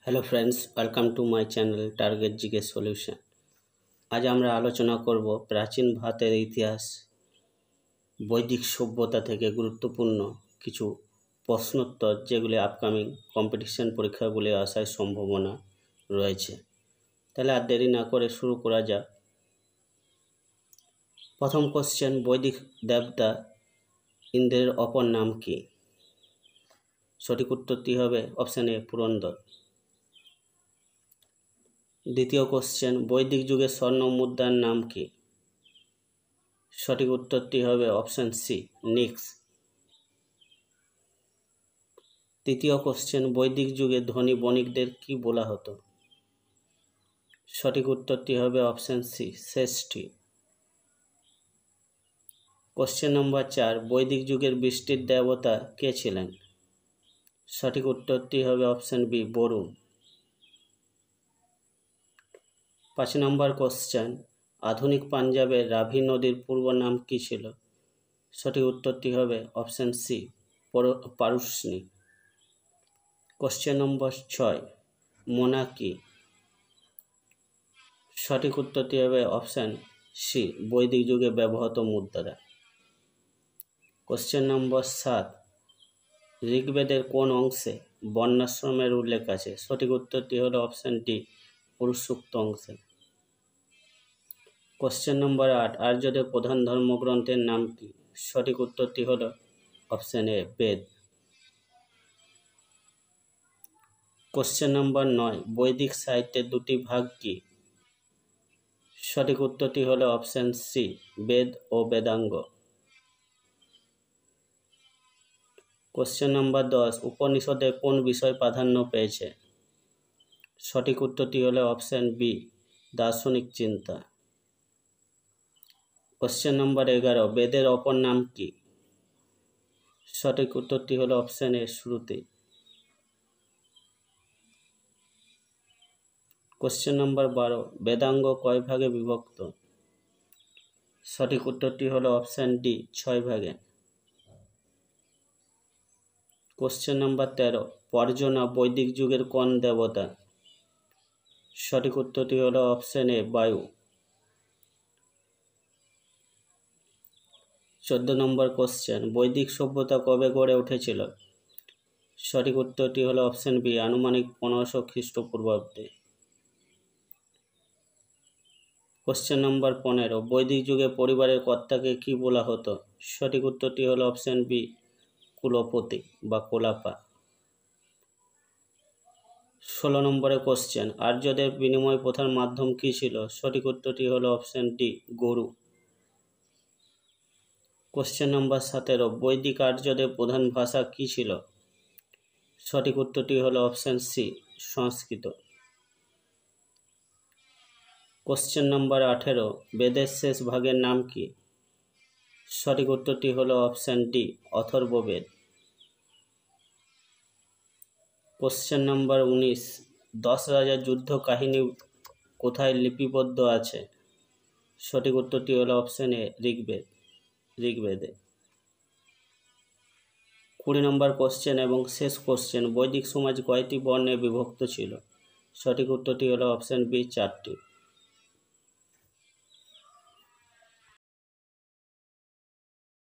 Hello friends, welcome to my channel target GK solution. আজ আমরা আলোচনা করব প্রাচীন ভারতের ইতিহাস, বৈদিক সভ্যতা থেকে গুরুত্বপূর্ণ কিছু প্রশ্নোত্তর যেগুলি আপকামিং কম্পিটিশন পরীক্ষাগুলি আসার সম্ভাবনা রয়েছে। তাহলে আর দেরি না করে শুরু করা যাক। প্রথম কোশ্চেন, বৈদিক দেবতা ইন্দ্রের অপর নাম কি? সঠিক উত্তরটি হবে অপশান এ, পুরন্দর। দ্বিতীয় কোশ্চেন, বৈদিক যুগের স্বর্ণ মুদ্রার নাম কি? সঠিক উত্তরটি হবে অপশান সি, নিক্স। তৃতীয় কোশ্চেন, বৈদিক যুগে ধনী বণিকদের কি বলা হতো? সঠিক উত্তরটি হবে অপশান সি, শ্রেষ্ঠী। কোশ্চেন নম্বর 4, বৈদিক যুগের বৃষ্টির দেবতা কে ছিলেন? সঠিক উত্তরটি হবে অপশান বি, বরুণ। 5 নম্বর কোশ্চেন, আধুনিক পাঞ্জাবের রাভি নদীর পূর্ব নাম কি ছিল? সঠিক উত্তরটি হবে option C, Parushni. Question number 6, মোনা কি? সঠিক উত্তরটি হবে অপশান সি, বৈদিক যুগে ব্যবহৃত মুদ্রা। কোশ্চেন নম্বর 7, ঋগ্বেদের কোন অংশে বর্ণাশ্রমের উল্লেখ আছে? সঠিক উত্তরটি হলো অপশান ডি, পুরুষসূক্ত অংশে। কোশ্চেন নম্বর 8, আর্যদের প্রধান ধর্মগ্রন্থের নাম কি? সঠিক উত্তরটি হলো option A, Veda. Question number 9, বৈদিক সাহিত্যের দুটি ভাগ কি? সঠিক উত্তরটি হলো অপশান সি, বেদ ও বেদাঙ্গ। কোশ্চেন নম্বর 10, উপনিষদে কোন বিষয় প্রাধান্য পেয়েছে? সঠিক উত্তরটি হলো অপশান বি, দার্শনিক চিন্তা। কোশ্চেন নম্বর 11, বেদের অপর নাম কি? সঠিক উত্তরটি হলো option A, Shruti. Question number 12, বেদাঙ্গ কয় ভাগে বিভক্ত? সঠিক উত্তরটি হলো অপশান ডি, 6 ভাগে। কোশ্চেন নম্বর 13, পর্জনা বৈদিক যুগের কোন দেবতা? সঠিক উত্তরটি হলো অপশান এ, বায়ু। 14 নম্বর কোশ্চেন, বৈদিক সভ্যতা কবে গড়ে উঠেছিল? সঠিক উত্তরটি হলো অপশান বি, আনুমানিক 1500 খ্রিস্টপূর্বাব্দে। কোশ্চেন নম্বর 15, বৈদিক যুগে পরিবারের কর্তাকে কি বলা হতো? সঠিক উত্তরটি হলো অপশান বি, কুলপতি বা কোলাপা। 16 নম্বরের কোশ্চেন, আর্যদের বিনিময় প্রথার মাধ্যম কি ছিল? সঠিক উত্তরটি হলো অপশান ডি, গরু। কোশ্চেন নম্বর 17, বৈদিক আর্যদের প্রধান ভাষা কি ছিল? সঠিক উত্তরটি হলো অপশান সি, সংস্কৃত। কোশ্চেন নম্বর 18, বেদের শেষ ভাগের নাম কি? সঠিক উত্তরটি হলো option D, Atharvaveda. Question number 19, 10 রাজার যুদ্ধ কাহিনী কোথায় লিপিবদ্ধ আছে? সঠিক উত্তরটি হলো অপশান এ, ঋগ্বেদে। 20 নম্বর কোশ্চেন এবং শেষ কোশ্চেন, বৈদিক সমাজ কয়টি বর্ণে বিভক্ত ছিল? সঠিক উত্তরটি হলো অপশান বি, 4টি।